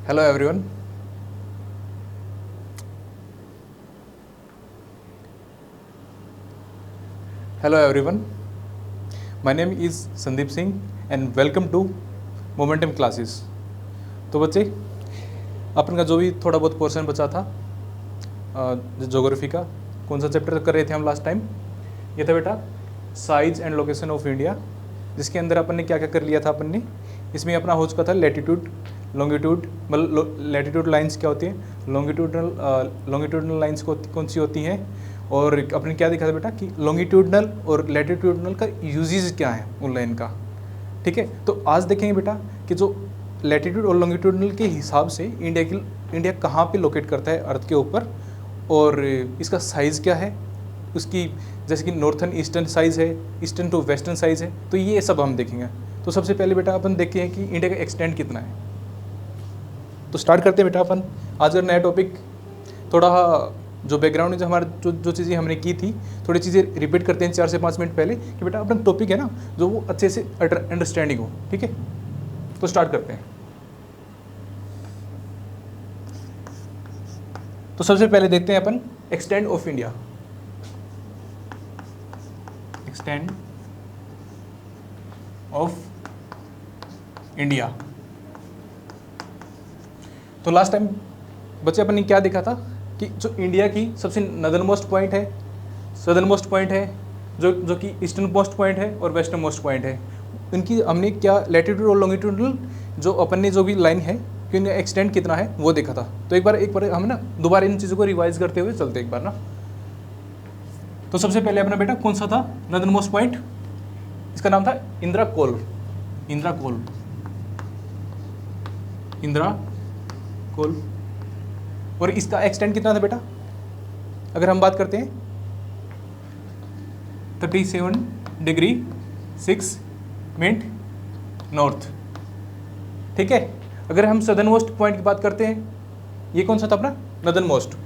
Hello everyone. Hello everyone. My name is Sandeep Singh and welcome to Momentum Classes. तो बच्चे अपन का जो भी थोड़ा बहुत पोर्शन बचा था ज्योग्राफी का, कौन सा चैप्टर कर रहे थे हम लास्ट टाइम? ये था बेटा size and location of India, जिसके अंदर अपन ने क्या क्या कर लिया था। अपन ने इसमें अपना हो चुका था लैटिट्यूड लॉन्गिट्यूड, मतलब लैटिट्यूड लाइंस क्या होती है, लॉन्गिट्यूडनल लाइंस कौन सी होती हैं, और अपने क्या देखा था बेटा कि लॉन्गिट्यूडनल और लैटिट्यूडनल का यूजेज क्या है उन लाइन का। ठीक है, तो आज देखेंगे बेटा कि जो लैटिट्यूड और लॉन्गिट्यूडनल के हिसाब से इंडिया कहाँ पे लोकेट करता है अर्थ के ऊपर, और इसका साइज़ क्या है उसकी, जैसे कि नॉर्थन ईस्टर्न साइज़ है, ईस्टर्न टू वेस्टर्न साइज़ है, तो ये सब हम देखेंगे। तो सबसे पहले बेटा अपन देखते हैं कि इंडिया का एक्सटेंट कितना है। तो स्टार्ट करते हैं बेटा अपन आज का नया टॉपिक। थोड़ा जो बैकग्राउंड में जो हमारे जो चीज़ें हमने की थी, थोड़ी चीज़ें रिपीट करते हैं 4 से 5 मिनट पहले, कि बेटा अपना टॉपिक है ना जो वो अच्छे से अंडरस्टैंडिंग हो। ठीक है, तो स्टार्ट करते हैं। तो सबसे पहले देखते हैं अपन extent of India. Extent of India. तो लास्ट टाइम बच्चे अपन ने क्या देखा था कि जो इंडिया की सबसे नदर्न मोस्ट पॉइंट है, सदर्न मोस्ट पॉइंट है, जो कि ईस्टर्न मोस्ट पॉइंट है और वेस्टर्न मोस्ट पॉइंट है, इनकी हमने क्या लैटिट्यूड और लॉन्गिट्यूडनल जो अपन ने जो भी लाइन है कि इनका एक्सटेंट कितना है वो देखा था। तो एक बार हम ना दोबारा इन चीज़ों को रिवाइज करते हुए चलते एक बार ना। तो सबसे पहले अपना बेटा कौन सा था नदर्न मोस्ट पॉइंट, इसका नाम था इंदिरा कोल। और इसका एक्सटेंट कितना था बेटा, अगर हम बात करते हैं 37 डिग्री 6 मिनट नॉर्थ। ठीक है, अगर हम सदर्न मोस्ट पॉइंट की बात करते हैं, ये कौन सा था अपना northern most.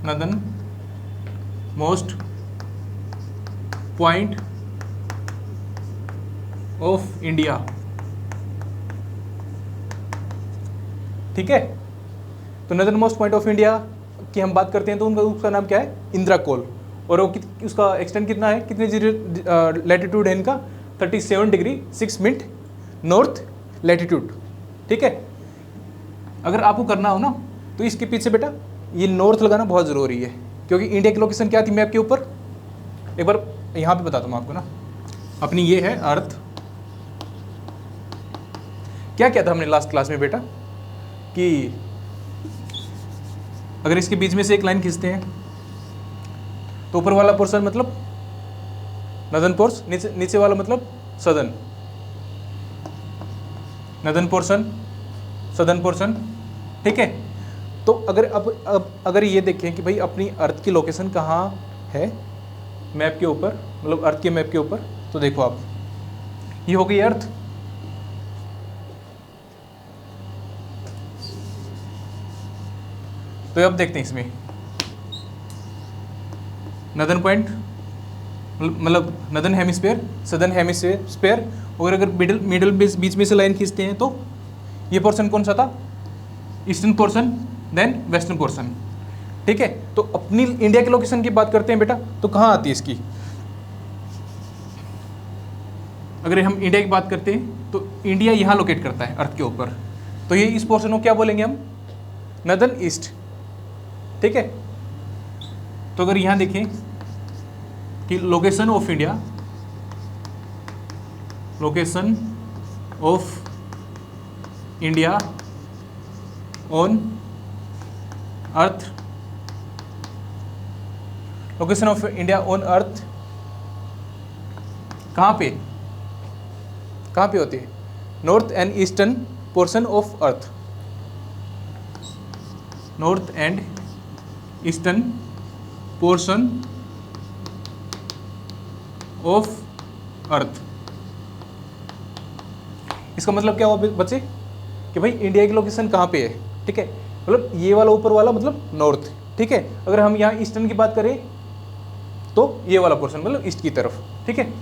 Northern most point of India. ठीक है, तो northern most point of India की हम बात करते हैं तो उसका नाम क्या है, इंदिरा कोल। और वो उसका एक्सटेंट कितना है, कितने लैटिट्यूड है इनका, 37 डिग्री 6 मिनट नॉर्थ लैटिट्यूड। ठीक है, अगर आपको करना हो ना तो इसके पीछे बेटा ये नॉर्थ लगाना बहुत ज़रूरी है, क्योंकि इंडिया की लोकेशन क्या थी मैप के ऊपर, एक बार यहाँ पे बताता हूँ आपको ना। अपनी ये है अर्थ। क्या था हमने लास्ट क्लास में बेटा कि अगर इसके बीच में से एक लाइन खींचते हैं तो ऊपर वाला पोर्शन मतलब नदर्न पोर्शन, नीचे वाला मतलब southern, northern portion southern portion. ठीक है, तो अगर ये देखें कि भाई अपनी अर्थ की लोकेशन कहाँ है मैप के ऊपर, मतलब अर्थ के मैप के ऊपर, तो देखो आप ये हो गई अर्थ। तो अब देखते हैं इसमें नदर्न पॉइंट मतलब नदर्न हेमिस्फीयर, सदर्न हेमिस्फीयर, और अगर मिडल बीच में से लाइन खींचते हैं तो ये पोर्शन कौन सा था, eastern portion then western portion. ठीक है, तो अपनी इंडिया की लोकेशन की बात करते हैं बेटा, तो कहाँ आती है इसकी, अगर हम इंडिया की बात करते हैं तो इंडिया यहाँ लोकेट करता है अर्थ के ऊपर, तो ये इस पोर्शन को क्या बोलेंगे हम, नदर्न ईस्ट। ठीक है, तो अगर यहाँ देखें कि location of India, location of India on earth, location of India on earth कहाँ पे होती है, north and eastern portion of earth, north and eastern portion of earth. इसका मतलब क्या हुआ बच्चे कि भाई इंडिया की लोकेशन कहाँ पे है। ठीक है, मतलब ये वाला ऊपर वाला मतलब नॉर्थ। ठीक है, अगर हम यहाँ ईस्टर्न की बात करें तो ये वाला पोर्शन मतलब ईस्ट की तरफ। ठीक है,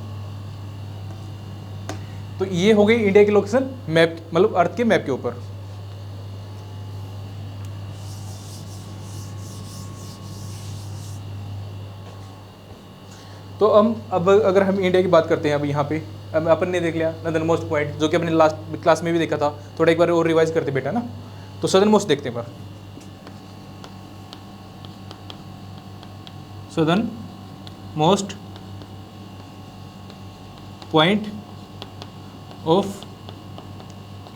तो ये हो गई इंडिया की लोकेशन मैप, मतलब अर्थ के मैप के ऊपर। तो अब अगर हम इंडिया की बात करते हैं, अब यहाँ पे अब अपन ने देख लिया नदर मोस्ट पॉइंट, जो कि अपने लास्ट क्लास में भी देखा था, थोड़ा एक बार और रिवाइज करते बेटा ना। तो सदर्न मोस्ट देखते हैं, southern most point of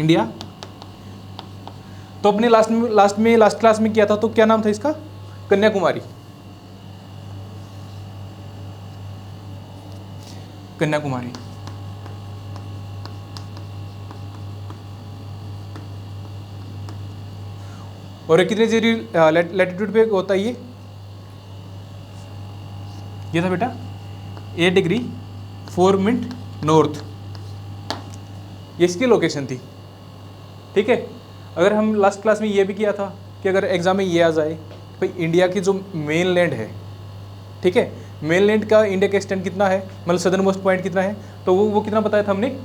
India. तो अपने लास्ट क्लास में किया था, तो क्या नाम था इसका? कन्याकुमारी। कन्याकुमारी। और कितने डिग्री लैटिट्यूड पे होता है ये था बेटा 8 डिग्री 4 मिनट नॉर्थ, ये इसकी लोकेशन थी। ठीक है, अगर हम लास्ट क्लास में ये भी किया था कि अगर एग्जाम में ये आ जाए भाई इंडिया की जो मेन लैंड है, ठीक है, मेन लैंड का इंडिया का एक्सटेंट कितना है, मतलब सदर्न मोस्ट पॉइंट कितना है, तो वो कितना बताया था हमने?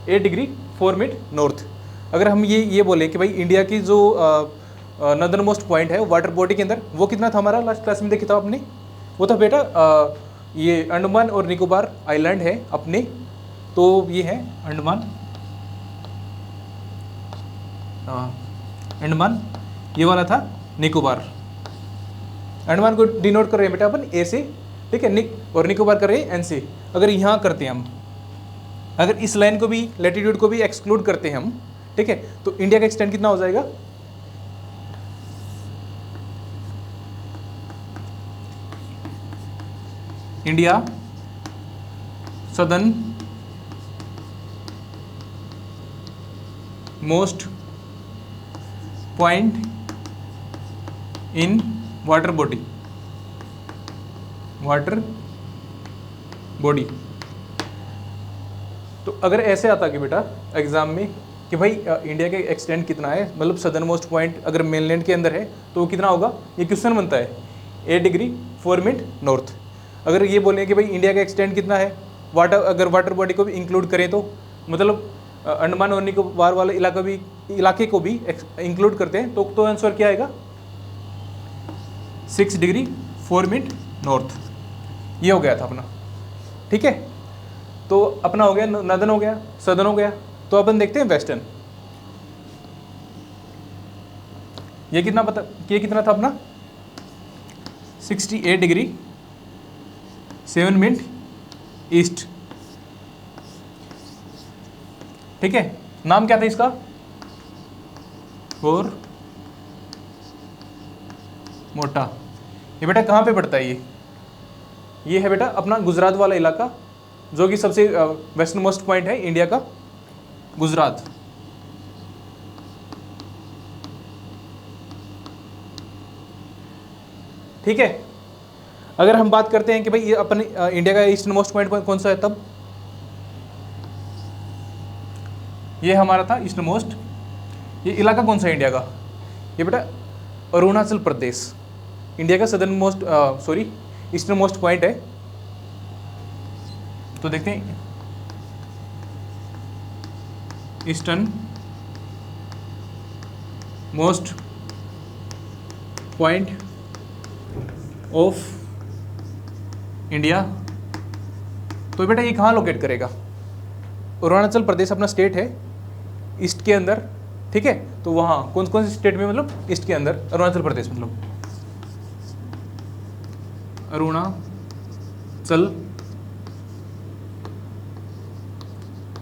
8 डिग्री 4 मिनट नॉर्थ। अगर हम ये बोले कि भाई इंडिया की जो नदर्न मोस्ट पॉइंट है वाटर बॉडी के अंदर, वो कितना था हमारा? लास्ट क्लास में देखा था आपने, वो था बेटा ये अंडमान और निकोबार आइलैंड है अपने, तो ये है अंडमान, ये वाला था निकोबार। अंडमान को डिनोट कर रहे हैं बेटा अपन ए से, ठीक है, और निकोबार कर रहे हैं एन से। अगर यहाँ करते हैं हम, अगर इस लाइन को भी, लैटिट्यूड को भी एक्सक्लूड करते हैं हम, ठीक है, तो इंडिया का एक्सटेंट कितना हो जाएगा? India southern most point in water body, तो अगर ऐसे आता कि बेटा एग्जाम में कि भाई इंडिया का एक्सटेंट कितना है, मतलब सदर्न मोस्ट पॉइंट अगर मेनलैंड के अंदर है तो वो कितना होगा, ये क्वेश्चन बनता है 8 डिग्री 4 मिनट नॉर्थ। अगर ये बोलें कि भाई इंडिया का एक्सटेंट कितना है, अगर वाटर बॉडी को भी इंक्लूड करें तो मतलब अंडमान और निकोबार वाले इलाके को भी इंक्लूड करते हैं, तो आंसर क्या आएगा? 6 डिग्री 4 मिनट नॉर्थ। ये हो गया था अपना, ठीक है। तो अपना हो गया नदन, हो गया सदन, हो गया। तो अपन देखते हैं वेस्टर्न। ये कितना था अपना? 68 डिग्री 7 मिनट ईस्ट, ठीक है। नाम क्या था इसका? और मोटा। ये बेटा कहाँ पे पड़ता है? ये है बेटा अपना गुजरात वाला इलाका, जो कि सबसे वेस्टर्न मोस्ट पॉइंट है इंडिया का, गुजरात। ठीक है। अगर हम बात करते हैं कि भाई ये अपने इंडिया का ईस्टर्न मोस्ट पॉइंट कौन सा है, तब ये हमारा था ईस्टर्न मोस्ट। ये इलाका कौन सा है इंडिया का? ये बेटा अरुणाचल प्रदेश इंडिया का southern most eastern most point है। तो देखते हैं eastern most point of India. तो बेटा ये कहाँ लोकेट करेगा? अरुणाचल प्रदेश अपना स्टेट है ईस्ट के अंदर, ठीक है। तो वहाँ कौन कौन से स्टेट में, मतलब ईस्ट के अंदर अरुणाचल प्रदेश, मतलब अरुणाचल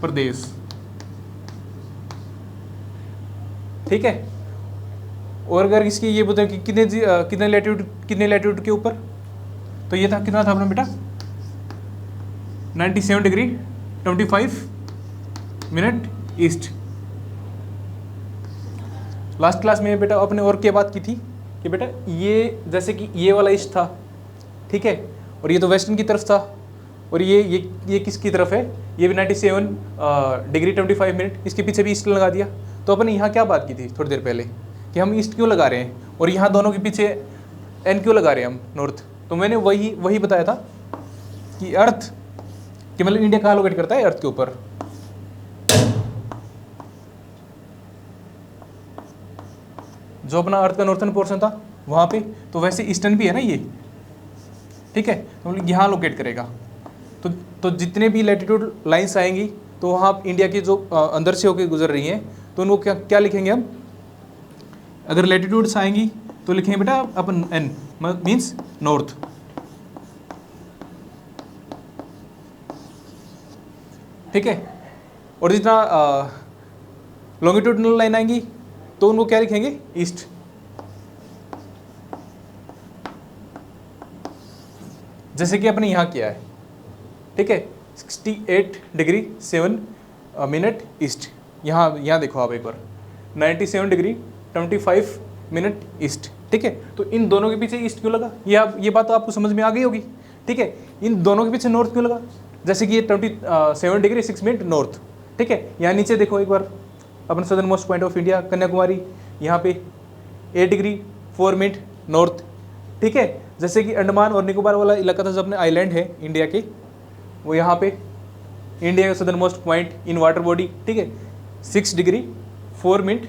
प्रदेश, ठीक है। और अगर इसकी ये बताओ कि कितने लैटिट्यूड के ऊपर, तो ये था कितना था अपना बेटा 97 degree 25 minute east. Last class में बेटा अपने और क्या बात की थी कि बेटा ये जैसे कि ये वाला ईस्ट था, ठीक है, और ये तो वेस्टर्न की तरफ था, और ये किसकी तरफ है? ये भी 97 डिग्री 25 मिनट, इसके पीछे भी ईस्ट लगा दिया। तो अपन यहाँ क्या बात की थी थोड़ी देर पहले कि हम ईस्ट क्यों लगा रहे हैं, और यहाँ दोनों के पीछे एन क्यों लगा रहे हैं हम, नॉर्थ। तो मैंने वही बताया था कि अर्थ कि मतलब इंडिया कहाँ लोकेट करता है? अर्थ के ऊपर। जो अपना अर्थ का नॉर्थन पोर्शन था वहाँ पे, तो वैसे ईस्टर्न भी है ना ये, ठीक है, तो यहाँ लोकेट करेगा। तो जितने भी लैटिट्यूड लाइंस आएंगी तो वहाँ इंडिया की जो अंदर से होकर गुजर रही हैं, तो उनको क्या क्या लिखेंगे हम? अगर लैटिट्यूड्स आएंगी तो लिखेंगे बेटा अपन एन, मीन्स नॉर्थ, ठीक है। और जितना लॉन्गिट्यूडनल लाइन आएंगी तो उनको क्या लिखेंगे? ईस्ट। जैसे कि अपने यहाँ किया है, ठीक है, 68 डिग्री 7 मिनट ईस्ट। यहाँ देखो आप एक बार, 97 डिग्री 25 मिनट ईस्ट, ठीक है। तो इन दोनों के पीछे ईस्ट क्यों लगा? ये बात तो आपको समझ में आ गई होगी, ठीक है। इन दोनों के पीछे नॉर्थ क्यों लगा? जैसे कि ये 27 डिग्री 6 मिनट नॉर्थ, ठीक है। यहाँ नीचे देखो एक बार, अपन southern most point of India Kanyakumari, यहाँ पे 8 डिग्री 4 मिनट नॉर्थ, ठीक है। जैसे कि अंडमान और निकोबार वाला इलाका था, जो अपने आइलैंड है इंडिया के, वो यहाँ पे इंडिया का southern most point in water body, ठीक है, 6 डिग्री 4 मिनट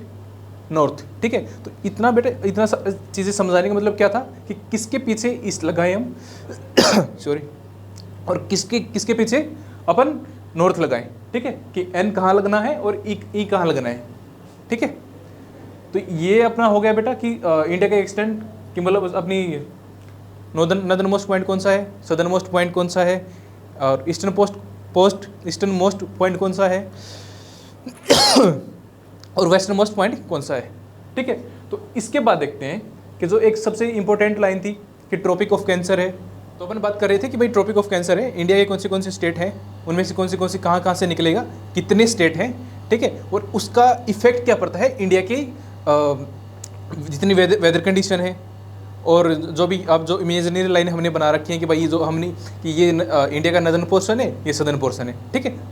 नॉर्थ, ठीक है। तो इतना बेटे, इतना चीज़ें समझाने का मतलब क्या था कि किसके पीछे ईस्ट लगाए हम सॉरी, और किसके पीछे अपन नॉर्थ लगाएं, ठीक है, कि एन कहाँ लगना है और ई कहाँ लगना है, ठीक है। तो ये अपना हो गया बेटा कि इंडिया का एक्सटेंट, कि मतलब अपनी नॉर्दर्न मोस्ट पॉइंट कौन सा है, सदर्न मोस्ट पॉइंट कौन सा है, और ईस्टर्न मोस्ट पॉइंट कौन सा है और वेस्टर्न मोस्ट पॉइंट कौन सा है, ठीक है। तो इसके बाद देखते हैं कि जो एक सबसे इंपॉर्टेंट लाइन थी कि ट्रॉपिक ऑफ कैंसर है, तो अपन बात कर रहे थे कि भाई ट्रॉपिक ऑफ कैंसर है, इंडिया के कौन से स्टेट हैं, उनमें से कौन सी कहाँ से निकलेगा, कितने स्टेट हैं, ठीक है, और उसका इफेक्ट क्या पड़ता है इंडिया की जितनी वेदर कंडीशन है, और जो भी आप जो इमेजिनरी लाइन हमने बना रखी है कि भाई जो हमने कि ये इंडिया का नदर्न पोर्शन है, ये सदर्न पोर्शन है, ठीक है।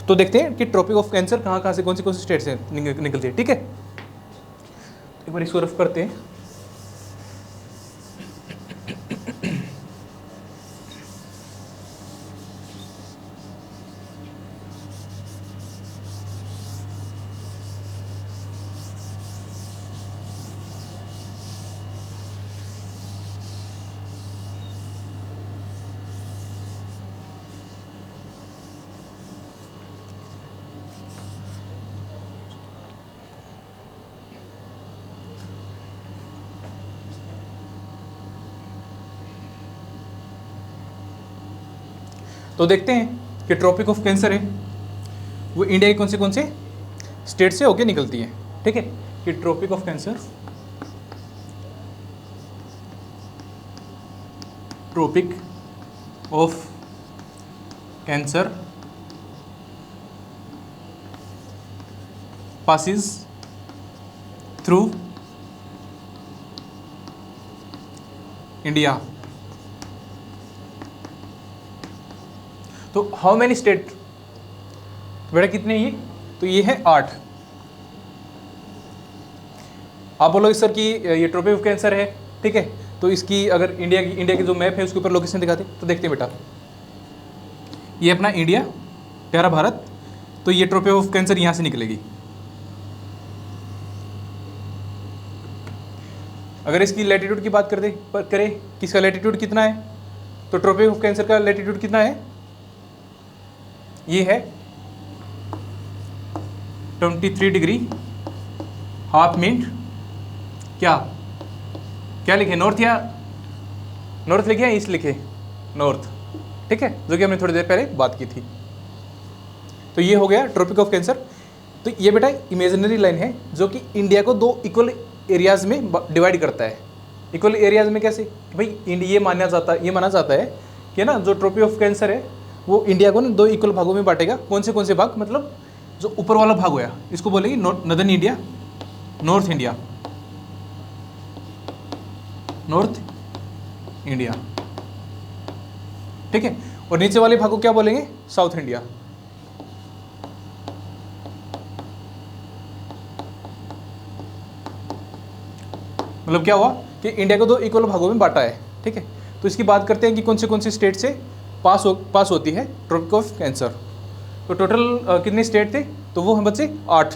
तो देखते हैं कि ट्रॉपिक ऑफ कैंसर कहाँ से कौन सी स्टेट से निकलती है, ठीक है। एक बार इसको रफ करते हैं। तो देखते हैं कि ट्रॉपिक ऑफ कैंसर है वो इंडिया के कौन से स्टेट से होके निकलती है, ठीक है, कि Tropic of Cancer passes through India. तो हाउ मैनी स्टेट बेटा, कितने ये? तो ये है 8। आप बोलोगे सर कि ये ट्रॉपिक ऑफ कैंसर है, ठीक है, तो इसकी अगर इंडिया की जो मैप है उसके ऊपर लोकेशन दिखाते तो देखते हैं बेटा, ये अपना इंडिया, प्यारा भारत, तो ये ट्रॉपिक ऑफ कैंसर यहाँ से निकलेगी। अगर इसकी लैटिट्यूड की बात करें किसका लैटिट्यूड कितना है, तो ट्रॉपिक ऑफ कैंसर का लैटिट्यूड कितना है? ये है 23 डिग्री हाफ मिनट, क्या लिखे? नॉर्थ लिखे या ईस्ट लिखे? नॉर्थ, ठीक है, जो कि हमने थोड़ी देर पहले बात की थी। तो ये हो गया ट्रॉपिक ऑफ कैंसर। तो ये बेटा इमेजिनरी लाइन है जो कि इंडिया को 2 इक्वल एरियाज में डिवाइड करता है। इक्वल एरियाज में कैसे? भाई ये माना जाता है कि ना जो ट्रॉपिक ऑफ कैंसर है वो इंडिया को ना 2 इक्वल भागों में बांटेगा। कौन से भाग? मतलब जो ऊपर वाला भाग होया इसको बोलेंगे नॉर्दर्न इंडिया, नॉर्थ इंडिया, ठीक है, और नीचे वाले भाग को क्या बोलेंगे? South India. मतलब क्या हुआ कि इंडिया को 2 इक्वल भागों में बांटा है, ठीक है। तो इसकी बात करते हैं कि कौन से स्टेट से पास होती है ट्रॉपिक ऑफ कैंसर। तो टोटल कितने स्टेट थे? तो वो हम बच्चे 8।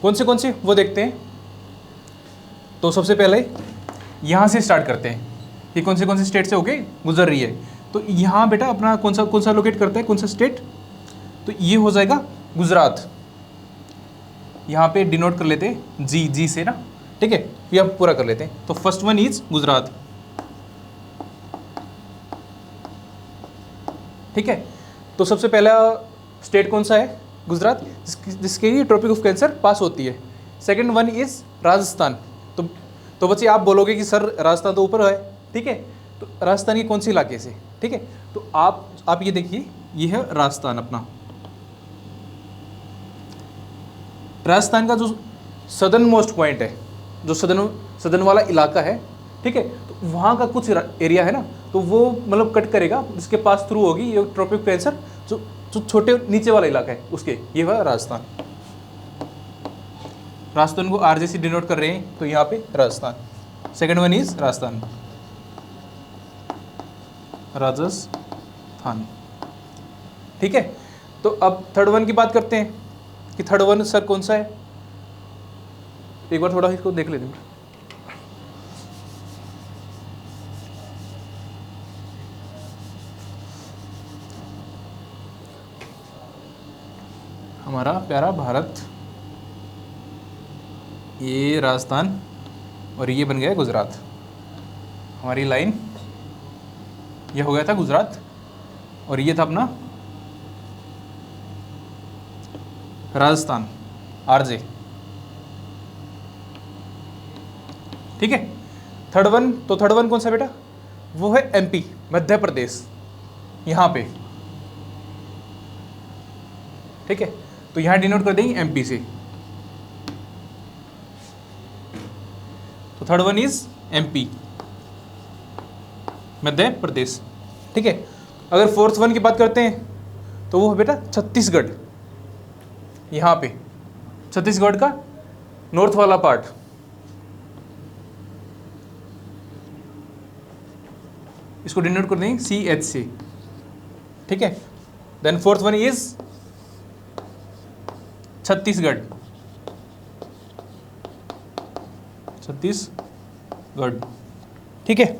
कौन से वो देखते हैं। तो सबसे पहले यहाँ से स्टार्ट करते हैं कि कौन से स्टेट से होके गुजर रही है। तो यहाँ बेटा अपना कौन सा लोकेट करता है, कौन सा स्टेट, तो ये हो जाएगा गुजरात। यहाँ पे डिनोट कर लेते हैं जी से ना, ठीक है, ये अब पूरा कर लेते हैं। तो फर्स्ट वन इज गुजरात, ठीक है। तो सबसे पहला स्टेट कौन सा है, गुजरात, जिसके लिए ट्रॉपिक ऑफ कैंसर पास होती है। Second one is Rajasthan. तो बच्चे आप बोलोगे कि सर राजस्थान तो ऊपर है, ठीक है, तो राजस्थान के कौन से इलाके से, ठीक है, तो आप ये देखिए, ये है राजस्थान अपना। राजस्थान का जो सदर्न मोस्ट पॉइंट है, जो सदर्न वाला इलाका है, ठीक है, तो वहाँ का कुछ एरिया है ना, तो वो मतलब कट करेगा, जिसके पास थ्रू होगी ये ट्रॉपिक कैंसर, जो छोटे नीचे वाला इलाका है उसके, ये हुआ राजस्थान। राजस्थान को आरजे से डिनोट कर रहे हैं, तो यहाँ पे Rajasthan. Second one is Rajasthan, Rajasthan, ठीक है। तो अब थर्ड वन की बात करते हैं कि थर्ड वन सर कौन सा है। एक बार थोड़ा इसको देख लेते हैं। हमारा प्यारा भारत, ये राजस्थान और ये बन गया गुजरात। हमारी लाइन ये हो गया था गुजरात और ये था अपना राजस्थान, आरजे, ठीक है। थर्ड वन, तो थर्ड वन कौन सा बेटा, वो है एमपी, मध्य प्रदेश, यहाँ पे, ठीक है। तो यहाँ डिनोट कर देंगे एमपी से। तो third one is MP, Madhya Pradesh, ठीक है। अगर फोर्थ वन की बात करते हैं तो वो है बेटा छत्तीसगढ़, यहाँ पे छत्तीसगढ़ का नॉर्थ वाला पार्ट, इसको डिनोट कर देंगे CH से, ठीक है। Then fourth one is Chhattisgarh, ठीक है।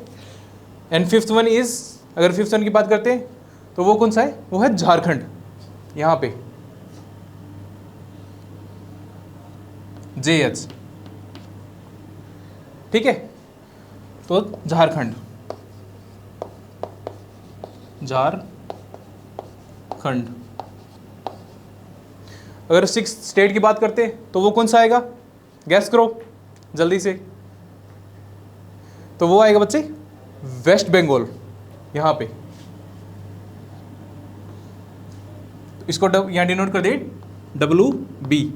एंड फिफ्थ वन इज, अगर फिफ्थ वन की बात करते हैं तो वो कौन सा है, वो है झारखंड, यहाँ पे JH, ठीक है। तो झारखंड, अगर सिक्स स्टेट की बात करते हैं तो वो कौन सा आएगा, गैस करो जल्दी से। तो वो आएगा बच्चे वेस्ट बंगाल, यहाँ पे, तो इसको यहाँ डिनोट कर दे WB,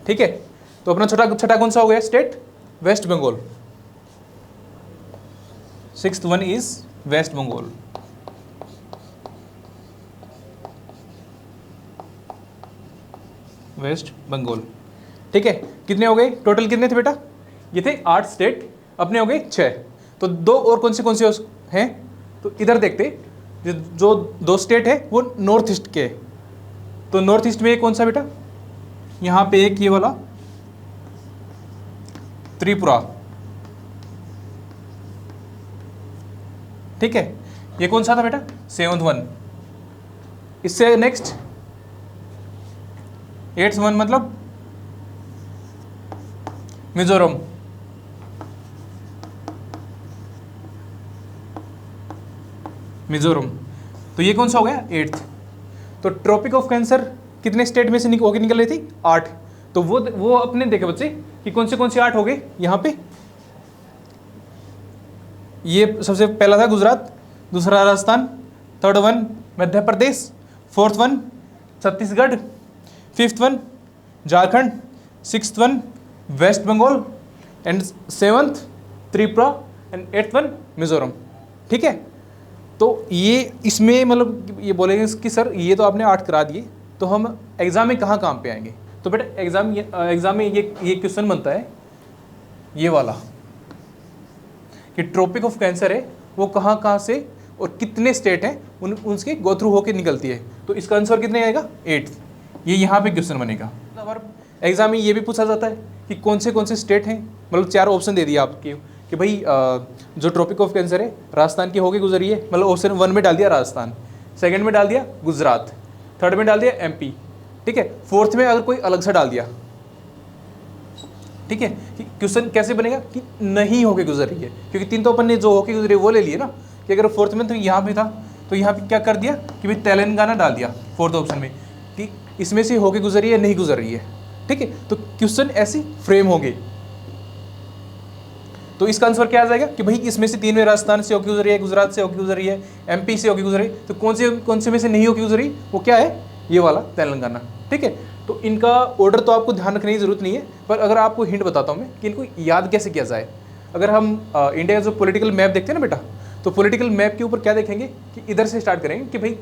ठीक है। तो अपना छठा कौन सा हो गया state, West Bengal. Sixth one is West Bengal, West Bengal, ठीक है। कितने हो गए टोटल, कितने थे बेटा, ये थे 8 स्टेट, अपने हो गए 6। तो दो और कौन से हैं, तो इधर देखते, जो 2 स्टेट है वो नॉर्थ ईस्ट के। तो नॉर्थ ईस्ट में कौन सा बेटा, यहाँ पे एक ये वाला त्रिपुरा, ठीक है। ये कौन सा था बेटा, 7th वन। इससे नेक्स्ट 8th वन मतलब मिजोरम, तो ये कौन सा हो गया 8th। तो ट्रॉपिक ऑफ कैंसर कितने स्टेट में से होके निकल रही थी, 8। तो वो अपने देखे बच्चे कि कौन से 8 हो गए यहाँ पे। ये सबसे पहला था गुजरात, दूसरा Rajasthan, third one Madhya Pradesh, fourth one Chhattisgarh, fifth one Jharkhand, sixth one West Bengal, and 7th Tripura, and 8th one Mizoram, ठीक है। तो ये इसमें मतलब ये बोलेंगे कि सर ये तो आपने 8 करा दिए, तो हम एग्ज़ाम में कहाँ काम पे आएंगे। तो बेटा एग्ज़ाम में ये क्वेश्चन बनता है ये वाला कि ट्रॉपिक ऑफ कैंसर है वो कहाँ से और कितने स्टेट हैं उनके गो थ्रू होकर निकलती है। तो इसका आंसर कितने आएगा 8th। ये यहाँ पे क्वेश्चन बनेगा। और एग्ज़ाम में ये भी पूछा जाता है कि कौन से स्टेट हैं मतलब 4 ऑप्शन दे दिया आपके कि भाई जो ट्रॉपिक ऑफ कैंसर है राजस्थान की होके गुजरी है, मतलब ऑप्शन 1 में डाल दिया राजस्थान, सेकंड में डाल दिया गुजरात, थर्ड में डाल दिया एमपी, ठीक है, फोर्थ में अगर कोई अलग सा डाल दिया, ठीक है, क्वेश्चन कैसे बनेगा कि नहीं होके गुजर रही है, क्योंकि 3 तो अपन ने जो होके गुजरी वो ले लिए ना, कि अगर फोर्थ में तो यहाँ पे था तो यहाँ पे क्या कर दिया कि भाई तेलंगाना डाल दिया फोर्थ ऑप्शन में कि इसमें से होके गुजर रही है नहीं गुजर रही है, ठीक है। तो क्वेश्चन ऐसे फ्रेम होंगे। तो इसका आंसर क्या आ जाएगा कि भाई इसमें से 3 में राजस्थान से होके गुजरी है, गुजरात से होके गुजरी है, एमपी से होके गुजरी, तो कौन से में से नहीं होके गुजरी, वो क्या है, ये वाला तेलंगाना, ठीक है। तो इनका ऑर्डर तो आपको ध्यान रखने की जरूरत नहीं है, पर अगर आपको हिंट बताता हूँ मैं कि इनको याद कैसे किया जाए। अगर हम इंडिया का जो पॉलिटिकल मैप देखते हैं ना बेटा, तो पॉलिटिकल मैप के ऊपर क्या देखेंगे कि इधर से स्टार्ट करेंगे कि भाई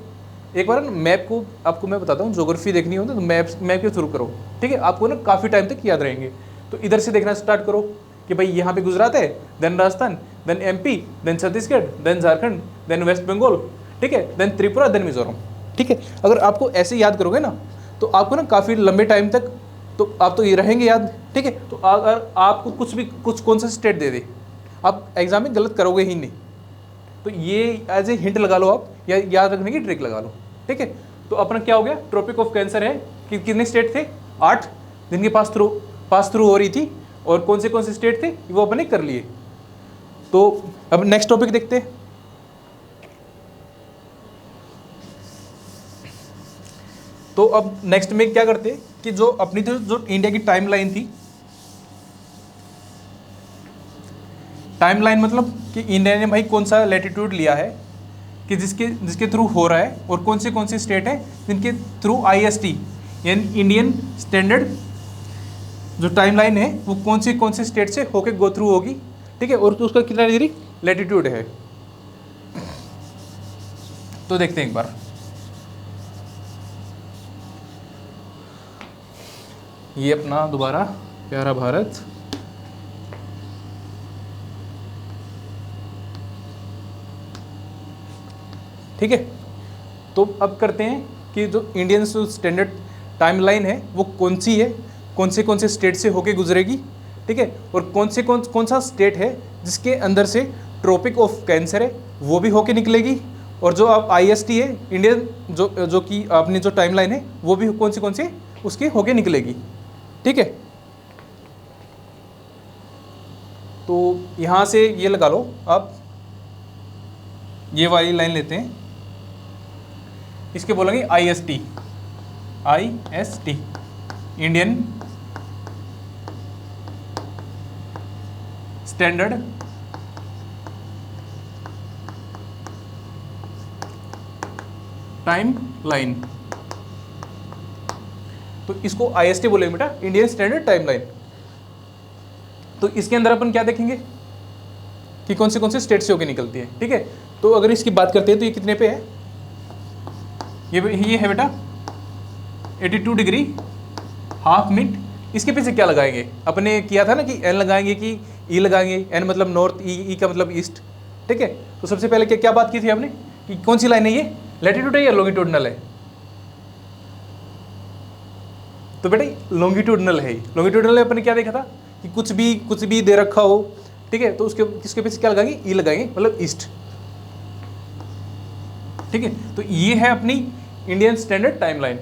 एक बार मैप को आपको मैं बताता हूँ, ज्योग्राफी देखनी हो तो मैप के थ्रू करो, ठीक है, आपको ना काफ़ी टाइम तक याद रहेंगे। तो इधर से देखना स्टार्ट करो कि भाई यहाँ पे गुजरात है, then Rajasthan, then MP, then Chhattisgarh, then Jharkhand, then West Bengal, ठीक है, देन त्रिपुरा, देन मिजोरम, ठीक है। अगर आपको ऐसे याद करोगे ना तो आपको ना काफ़ी लंबे टाइम तक तो आप तो ये रहेंगे याद, ठीक है। तो अगर आपको कुछ कौन सा स्टेट दे दे, आप एग्जाम में गलत करोगे ही नहीं, तो ये एज ए हिंट लगा लो आप, या याद रखने की ट्रिक लगा लो, ठीक है। तो अपना क्या हो गया, ट्रॉपिक ऑफ कैंसर है कि कितने स्टेट थे, 8 जिनके पास थ्रू हो रही थी, और कौन से स्टेट थे वो अपने कर लिए। तो अब नेक्स्ट टॉपिक देखते हैं। तो अब नेक्स्ट में क्या करते हैं कि जो अपनी जो इंडिया की टाइमलाइन थी, टाइमलाइन मतलब कि इंडिया ने भाई कौन सा लैटिट्यूड लिया है कि जिसके थ्रू हो रहा है, और कौन से स्टेट है जिनके थ्रू IST यानी इंडियन स्टैंडर्ड जो टाइमलाइन है वो कौन से स्टेट से होके गो थ्रू होगी, ठीक है, और तो उसका कितना डिग्री लैटिट्यूड है। तो देखते हैं एक बार, ये अपना दोबारा प्यारा भारत, ठीक है। तो अब करते हैं कि जो इंडियन स्टैंडर्ड टाइमलाइन है वो कौन सी है, कौन से स्टेट से होके गुजरेगी, ठीक है, और कौन सा स्टेट है जिसके अंदर से ट्रॉपिक ऑफ कैंसर है वो भी होके निकलेगी, और जो आप IST है इंडियन जो कि अपनी जो टाइमलाइन है वो भी कौन से उसके होके निकलेगी, ठीक है। तो यहाँ से ये लगा लो आप, ये वाली लाइन लेते हैं, इसके बोलेंगे IST Indian standard time line. तो इसको IST बोलेंगे बेटा, इंडियन स्टैंडर्ड टाइम लाइन। तो इसके अंदर अपन क्या देखेंगे कि कौन से स्टेट से होके निकलती है, ठीक है। तो अगर इसकी बात करते हैं तो ये कितने पे है, ये है बेटा 82 डिग्री हाफ मिनट। इसके पीछे क्या लगाएंगे, अपने किया था ना कि N लगाएंगे कि E लगाएंगे, N मतलब नॉर्थ, E का मतलब ईस्ट, ठीक है। तो सबसे पहले क्या बात की थी आपने कि कौन सी लाइन है ये, लैटिट्यूड है या लॉन्गिट्यूडनल है, तो बेटा लॉन्गिट्यूडनल है। लॉन्गिट्यूडनल अपने क्या देखा था कि कुछ भी दे रखा हो, ठीक है, तो उसके पीछे क्या लगाएंगे, E लगाएंगे मतलब ईस्ट, ठीक है। तो ये है अपनी इंडियन स्टैंडर्ड टाइमलाइन।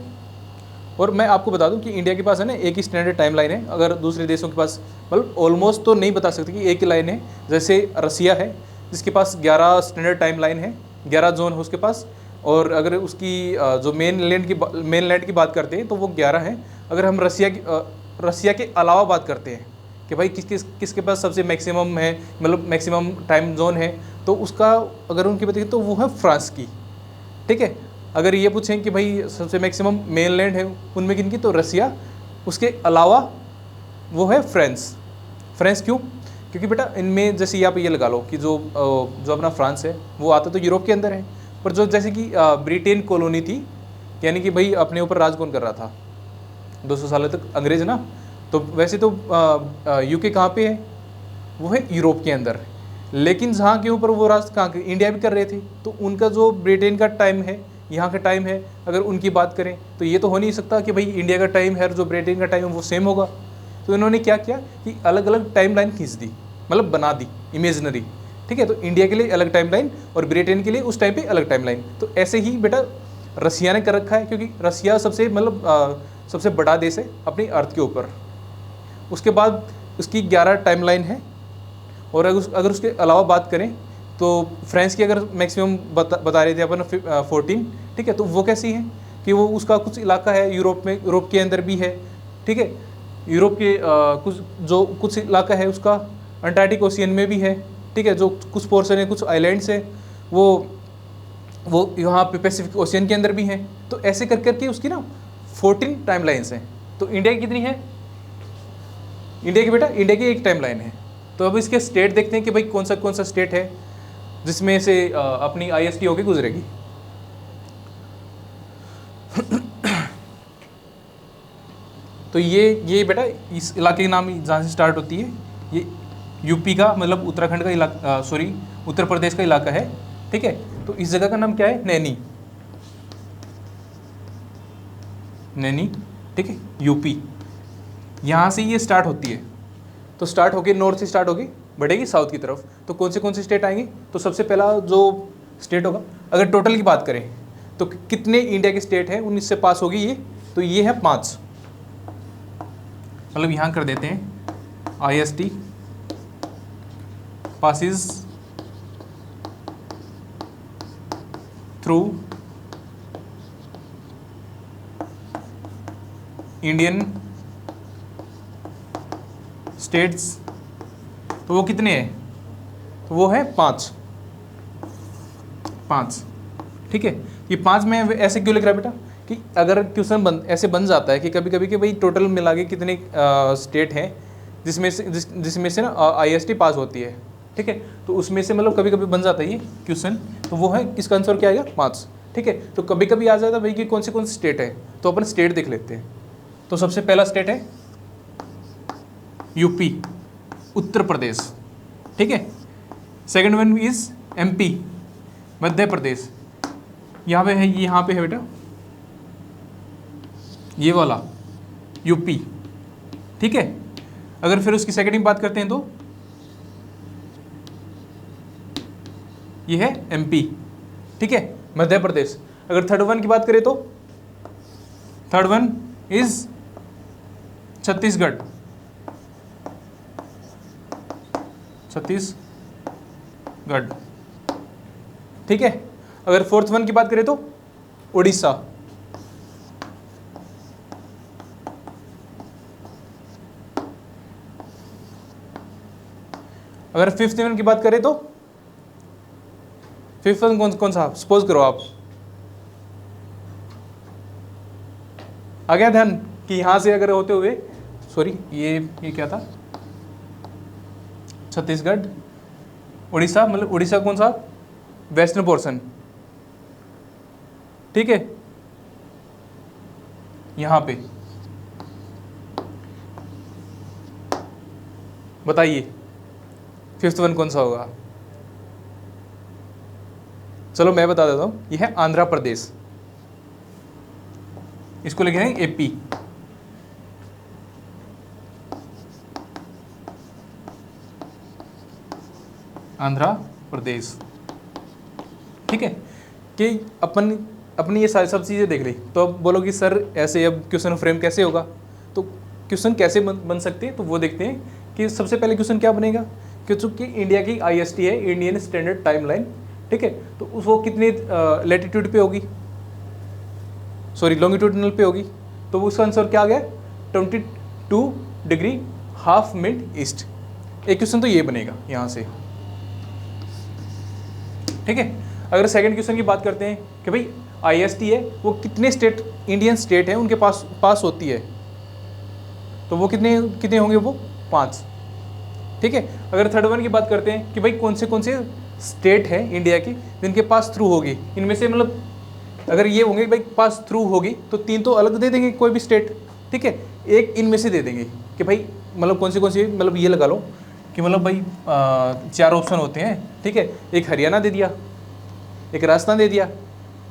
और मैं आपको बता दूं कि इंडिया के पास है ना एक ही स्टैंडर्ड टाइमलाइन है, अगर दूसरे देशों के पास मतलब ऑलमोस्ट तो नहीं बता सकते कि एक ही लाइन है। जैसे रसिया है जिसके पास 11 स्टैंडर्ड टाइमलाइन है, 11 जोन है उसके पास, और अगर उसकी जो मेन लैंड की बात करते हैं तो वो 11 है। अगर हम रसिया के अलावा बात करते हैं कि भाई किसके पास सबसे मैक्सिमम है, मतलब मैक्सिमम टाइम जोन है, तो उसका अगर उनकी बात करें तो वो है फ्रांस की, ठीक है। अगर ये पूछें कि भाई सबसे मैक्सिमम मेन लैंड है उनमें किनकी, तो रसिया, उसके अलावा वो है फ्रांस। क्यों, क्योंकि बेटा इनमें जैसे आप ये लगा लो कि जो अपना फ्रांस है वो आता तो यूरोप के अंदर है, पर जो जैसे कि ब्रिटेन कॉलोनी थी, यानी कि भाई अपने ऊपर राज कौन कर रहा था 200 सालों तक, अंग्रेज ना। तो वैसे तो UK कहाँ पे है, वो है यूरोप के अंदर, लेकिन जहाँ के ऊपर वो राज कहाँ इंडिया भी कर रहे थे, तो उनका जो ब्रिटेन का टाइम है यहाँ का टाइम है, अगर उनकी बात करें तो ये तो हो नहीं सकता कि भाई इंडिया का टाइम है और जो ब्रिटेन का टाइम है वो सेम होगा। तो इन्होंने क्या किया कि अलग अलग टाइमलाइन खींच दी, मतलब बना दी इमेजनरी, ठीक है। तो इंडिया के लिए अलग टाइमलाइन और ब्रिटेन के लिए उस टाइम पे अलग टाइमलाइन। तो ऐसे ही बेटा रसिया ने कर रखा है, क्योंकि रसिया सबसे मतलब सबसे बड़ा देश है अपनी अर्थ के ऊपर। उसके बाद उसकी 11 टाइमलाइन है। और अगर उसके अलावा बात करें तो फ्रांस की अगर मैक्सिमम बता रहे थे अपन 14, ठीक है। तो वो कैसी है कि वो उसका कुछ इलाका है यूरोप में, यूरोप के अंदर भी है, ठीक है। यूरोप के कुछ इलाका है उसका अंटार्कटिक ओशियन में भी है, ठीक है। जो कुछ पोर्शन है, कुछ आइलैंड्स है, वो यहाँ पे पैसिफिक ओशियन के अंदर भी हैं। तो ऐसे कर करके उसकी ना 14 टाइमलाइंस हैं। तो इंडिया की कितनी है? इंडिया की एक टाइमलाइन है। तो अब इसके स्टेट देखते हैं कि भाई कौन सा स्टेट है जिसमें से अपनी IST होके गुजरेगी। तो ये बेटा इस इलाके के नाम जहाँ से स्टार्ट होती है, ये यूपी का मतलब उत्तराखंड का इलाका, उत्तर प्रदेश का इलाका है, ठीक है। तो इस जगह का नाम क्या है? नैनी, ठीक है, यूपी। यहाँ से ये स्टार्ट होती है। तो स्टार्ट होगी नॉर्थ से, स्टार्ट होगी बढ़ेगी साउथ की तरफ। तो कौन से स्टेट आएंगे? तो सबसे पहला जो स्टेट होगा, अगर टोटल की बात करें तो कितने इंडिया के स्टेट हैं उन इससे पास होगी ये, तो ये है 5। मतलब यहाँ कर देते हैं IST passes through Indian states. तो वो कितने हैं? तो वो है 5, ठीक है। ये 5 में ऐसे क्यों लिख रहा है बेटा कि अगर क्वेश्चन ऐसे बन जाता है कि कभी कभी कि भाई टोटल मिला के कितने स्टेट हैं जिसमें से ना IST पास होती है, ठीक है। तो उसमें से मतलब कभी कभी बन जाता है ये क्वेश्चन। तो वो है, इसका आंसर क्या आएगा? 5, ठीक है। तो कभी कभी आ जाता है भाई कि कौन से स्टेट है, तो अपन स्टेट देख लेते हैं। तो सबसे पहला स्टेट है यूपी, उत्तर प्रदेश, ठीक है। Second one is MP, Madhya Pradesh. यहाँ पे है बेटा ये वाला यूपी, ठीक है। अगर फिर उसकी सेकंड में बात करते हैं तो ये है MP, ठीक है, मध्य प्रदेश। अगर थर्ड वन की बात करें तो थर्ड वन इज छत्तीसगढ़, ठीक है। अगर फोर्थ वन की बात करें तो उड़ीसा, अगर फिफ्थ वन की बात करें तो फिफ्थ वन कौन सा? सपोज करो आप, आ गया ध्यान कि यहां से अगर होते हुए, सॉरी ये क्या था? छत्तीसगढ़, उड़ीसा, मतलब उड़ीसा कौन सा? वेस्टर्न पोर्शन, ठीक है। यहां पे बताइए फिफ्थ वन कौन सा होगा? चलो मैं बता देता हूं, यह है आंध्र प्रदेश। इसको लिखे हैं AP, आंध्र प्रदेश, ठीक है। कि अपनी ये सारी सब चीज़ें देख ली। तो अब बोलो कि सर ऐसे अब क्वेश्चन फ्रेम कैसे होगा? तो क्वेश्चन कैसे बन सकते हैं, तो वो देखते हैं कि सबसे पहले क्वेश्चन क्या बनेगा कि चूंकि इंडिया की IST है, इंडियन स्टैंडर्ड टाइमलाइन, ठीक है। तो वो कितनी लैटिट्यूड पे होगी, सॉरी लॉन्गिट्यूडनल पे होगी। तो उसका आंसर क्या आ गया? 22 डिग्री हाफ मिनट ईस्ट। एक क्वेश्चन तो ये बनेगा यहाँ से, ठीक है। अगर सेकंड क्वेश्चन की बात करते हैं कि भाई IST है वो कितने स्टेट, इंडियन स्टेट है उनके पास होती है, तो वो कितने होंगे? वो 5, ठीक है। अगर थर्ड वन की बात करते हैं कि भाई कौन से स्टेट है इंडिया की जिनके पास थ्रू होगी, इनमें से मतलब अगर ये होंगे भाई पास थ्रू होगी तो 3 तो अलग दे देंगे कोई भी स्टेट, ठीक है। एक इनमें से दे देंगे कि भाई मतलब कौन सी मतलब ये लगा लो कि मतलब भाई 4 ऑप्शन होते हैं, ठीक है। एक हरियाणा दे दिया, एक राजस्थान दे दिया,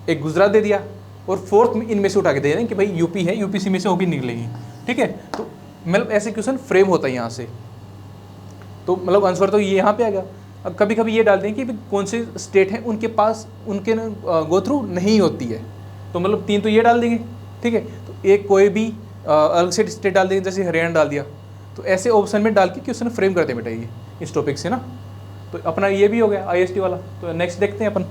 एक गुजरात दे दिया, और फोर्थ में इनमें से उठा के दे दें कि भाई यूपी है, यूपी सी में से होगी निकलेगी, ठीक है। तो मतलब ऐसे क्वेश्चन फ्रेम होता है यहाँ से। तो मतलब आंसर तो ये यहाँ पे आ गया। अब कभी कभी ये डालते हैं कि कौन से स्टेट हैं उनके पास उनके गो थ्रू नहीं होती है, तो मतलब 3 तो ये डाल देंगे, ठीक है। तो एक कोई भी अलग से स्टेट डाल देंगे, जैसे हरियाणा डाल दिया। तो ऐसे ऑप्शन में डाल के क्वेश्चन फ्रेम करते हैं बेटा ये इस टॉपिक से ना। तो अपना ये भी हो गया IST वाला। तो नेक्स्ट देखते हैं अपन।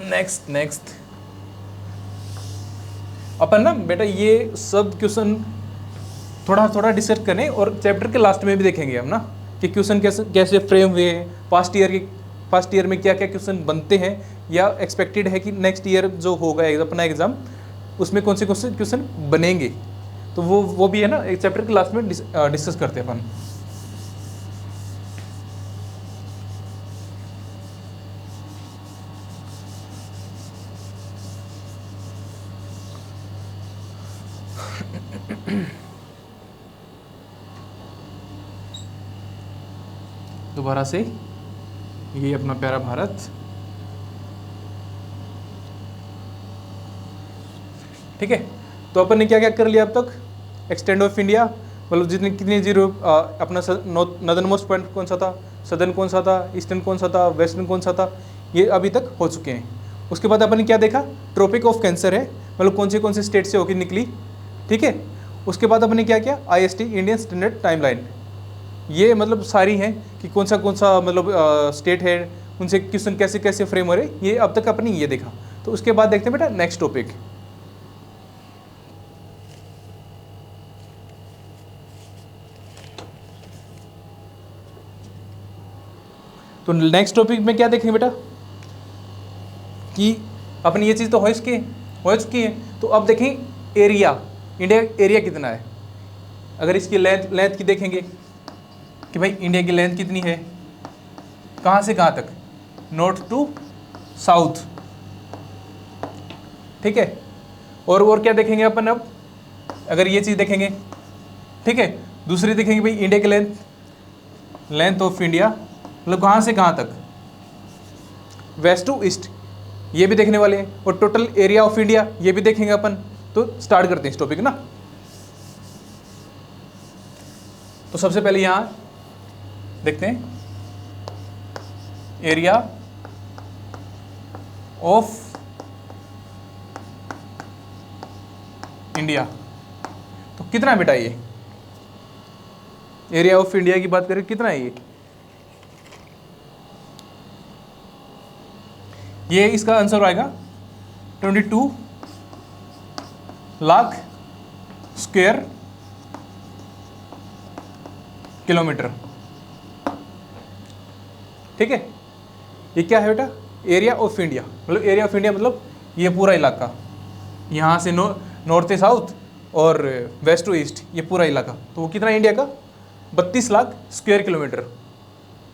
नेक्स्ट अपन ना बेटा ये सब क्वेश्चन थोड़ा थोड़ा डिस्कस करें और चैप्टर के लास्ट में भी देखेंगे हम ना कि क्वेश्चन कैसे कैसे फ्रेम हुए हैं, पास्ट ईयर में क्या क्या क्वेश्चन बनते हैं, या एक्सपेक्टेड है कि नेक्स्ट ईयर जो होगा अपना एग्जाम उसमें कौन से क्वेश्चन बनेंगे। तो वो भी है ना एक चैप्टर के लास्ट में डिस्कस करते हैं अपन। दोबारा से ये अपना प्यारा भारत, ठीक है। तो अपन ने क्या क्या कर लिया अब तक, एक्सटेंड ऑफ इंडिया, मतलब जितने कितने जीरो, अपना नदर्न मोस्ट पॉइंट कौन सा था, सदर्न कौन सा था, ईस्टर्न कौन सा था, वेस्टर्न कौन सा था, ये अभी तक हो चुके हैं। उसके बाद अपन ने क्या देखा, ट्रॉपिक ऑफ कैंसर है, मतलब कौन से स्टेट से होकर निकली, ठीक है। उसके बाद अपन ने क्या किया, IST इंडियन स्टैंडर्ड टाइमलाइन, ये मतलब सारी हैं कि कौन सा मतलब स्टेट है, उनसे क्वेश्चन कैसे कैसे फ्रेम हो रहे, ये अब तक अपनी ये देखा। तो उसके बाद देखते हैं बेटा नेक्स्ट टॉपिक। तो नेक्स्ट टॉपिक में क्या देखेंगे बेटा कि अपनी ये चीज़ तो हो चुकी है। तो अब देखें एरिया, इंडिया एरिया कितना है। अगर इसकी लेंथ की देखेंगे कि भाई इंडिया की लेंथ कितनी है, कहाँ से कहाँ तक, नॉर्थ टू साउथ, ठीक है। और क्या देखेंगे अपन अब, अगर ये चीज़ देखेंगे, ठीक है। दूसरी देखेंगे भाई इंडिया की लेंथ ऑफ इंडिया, मतलब कहाँ से कहाँ तक, वेस्ट टू ईस्ट, ये भी देखने वाले हैं। और टोटल एरिया ऑफ इंडिया ये भी देखेंगे अपन। तो स्टार्ट करते हैं इस टॉपिक ना। तो सबसे पहले यहाँ देखते हैं एरिया ऑफ इंडिया, तो कितना है बेटा ये, एरिया ऑफ इंडिया की बात करें कितना है ये इसका आंसर आएगा 22 लाख स्क्वायर किलोमीटर, ठीक है। ये क्या है बेटा, एरिया ऑफ इंडिया, मतलब एरिया ऑफ इंडिया मतलब ये पूरा इलाका, यहाँ से नॉर्थ से साउथ और वेस्ट टू ईस्ट, ये पूरा इलाका। तो वो कितना है इंडिया का, 32 लाख स्क्वायर किलोमीटर,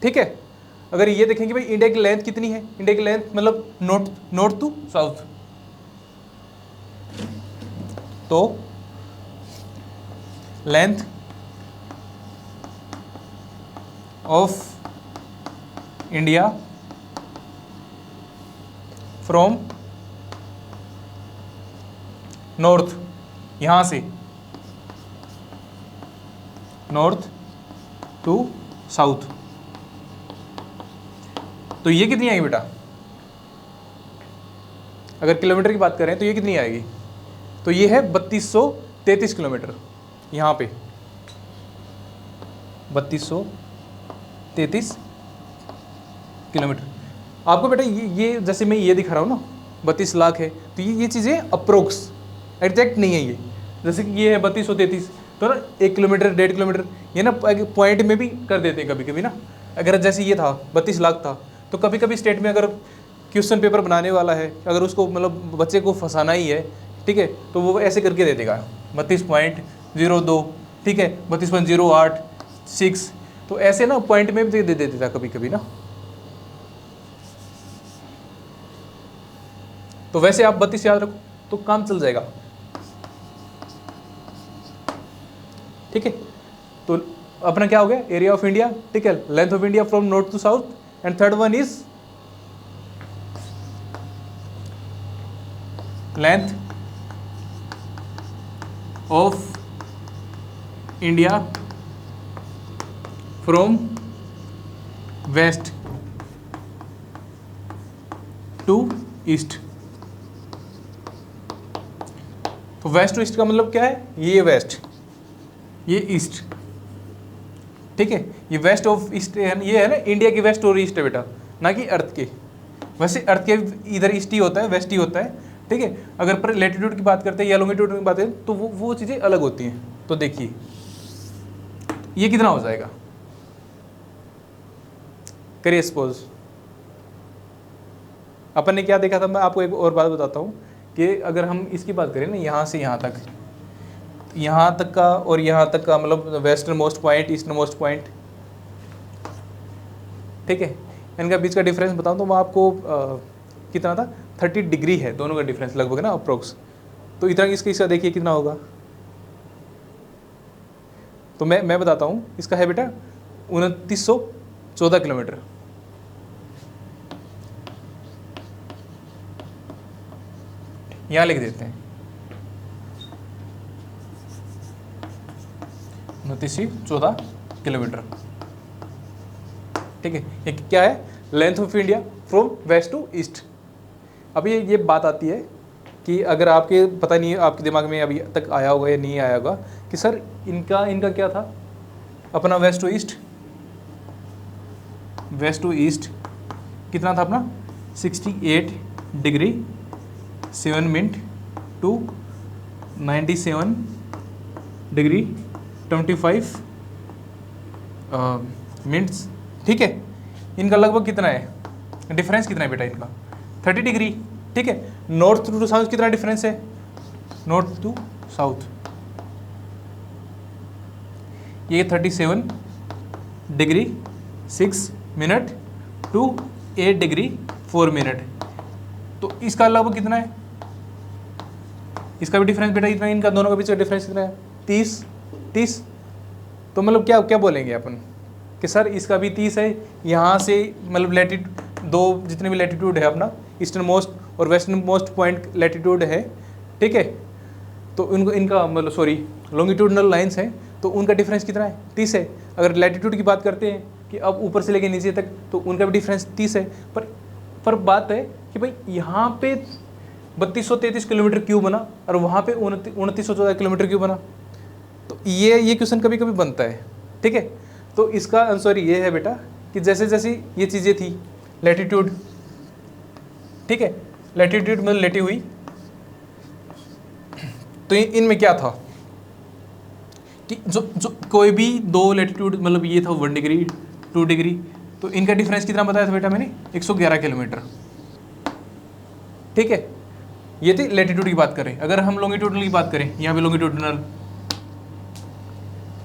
ठीक है। अगर ये देखेंगे भाई इंडिया की लेंथ कितनी है, इंडिया की लेंथ मतलब नॉर्थ टू साउथ, तो length of India from north, यहां से नॉर्थ टू साउथ, तो ये कितनी आएगी बेटा, अगर किलोमीटर की बात करें तो ये कितनी आएगी, तो ये है 3233 किलोमीटर, यहाँ पे 3233 किलोमीटर। आपको बेटा ये जैसे मैं ये दिखा रहा हूँ ना 32 लाख है, तो ये चीज़ें अप्रोक्स एग्जैक्ट नहीं है ये, जैसे कि ये है 3233, तो ना 1 किलोमीटर 1.5 किलोमीटर ये ना पॉइंट में भी कर देते हैं कभी कभी ना। अगर जैसे ये था 32 लाख था, तो कभी कभी स्टेट में अगर क्वेश्चन पेपर बनाने वाला है, अगर उसको मतलब बच्चे को फंसाना ही है, ठीक है, तो वो ऐसे करके दे देगा 32.02, ठीक है, 32.086, तो ऐसे ना पॉइंट में भी दे देता कभी कभी ना। तो वैसे आप 32 याद रखो तो काम चल जाएगा, ठीक है। तो अपना क्या हो गया, एरिया ऑफ इंडिया, ठीक है, length of India from north to south, and third one is length of India from west to east. तो वेस्ट टू ईस्ट का मतलब क्या है, ये वेस्ट, ये ईस्ट, ठीक है। ये वेस्ट ऑफ ईस्ट है, ये है ना इंडिया की वेस्ट और ईस्ट है बेटा, ना कि अर्थ के। वैसे अर्थ के इधर ईस्ट ही होता है, वेस्ट ही होता है, ठीक है। अगर पर लैटिट्यूड की बात करते हैं या लॉन्गिट्यूड की बात करें तो वो चीज़ें अलग होती हैं। तो देखिए ये कितना हो जाएगा, करिए सपोज अपन ने क्या देखा था। मैं आपको एक और बात बताता हूँ कि अगर हम इसकी बात करें ना, यहाँ से यहाँ तक, यहाँ तक का और यहाँ तक का मतलब western most point, eastern most point, ठीक है, इनका बीच का डिफरेंस बताऊँ तो मैं आपको कितना था, 30 डिग्री है दोनों का डिफरेंस लगभग ना, अप्रोक्स। तो इतना इसका देखिए कितना होगा। तो मैं बताता हूँ, इसका है बेटा 2914 किलोमीटर। यहाँ लिख देते हैं 2914 किलोमीटर, ठीक है। ये क्या है, length of India from west to east. अब ये बात आती है कि अगर आपके पता नहीं आपके दिमाग में अभी तक आया होगा या नहीं आया होगा कि सर इनका क्या था अपना west to east, west to east कितना था अपना 68 degree 7 minute to 97 degree 25 minutes, ठीक है। इनका लगभग कितना है डिफरेंस, कितना है बेटा इनका 30 डिग्री, ठीक है। नॉर्थ टू साउथ कितना डिफरेंस है, नॉर्थ टू साउथ ये 37 degree 6 minute to 8 degree 4 minute. तो इसका लगभग कितना है, इसका भी डिफरेंस बेटा इतना, इनका दोनों का बीच का डिफरेंस कितना है 30। तो मतलब क्या बोलेंगे अपन कि सर इसका भी 30 है, यहाँ से मतलब लैटिट्यूड दो जितने भी लैटिट्यूड है अपना ईस्टर्न मोस्ट और वेस्टर्न मोस्ट पॉइंट लैटिट्यूड है, ठीक है। तो इनका मतलब सॉरी लॉन्गिट्यूडनल लाइंस हैं, तो उनका डिफरेंस कितना है 30 है। अगर लैटिट्यूड की बात करते हैं कि अब ऊपर से लेके नीचे तक, तो उनका भी डिफरेंस 30 है। पर बात है कि भाई यहाँ पे 3233 किलोमीटर क्यों बना और वहाँ पे 2914 किलोमीटर क्यों बना। तो ये क्वेश्चन कभी कभी बनता है, ठीक है। तो इसका आंसर ये है बेटा कि जैसे जैसे ये चीज़ें थी लैटिट्यूड, ठीक है, लैटिट्यूड मतलब लेटी हुई, तो इनमें क्या था कि जो कोई भी दो लैटिट्यूड मतलब ये था 1 डिग्री 2 डिग्री, तो इनका डिफरेंस कितना बताया था बेटा मैंने 111 किलोमीटर, ठीक है। ये थी लैटिट्यूड की बात करें। अगर हम लॉन्गिट्यूडनल की बात करें, यहाँ पे लॉन्गिट्यूडनल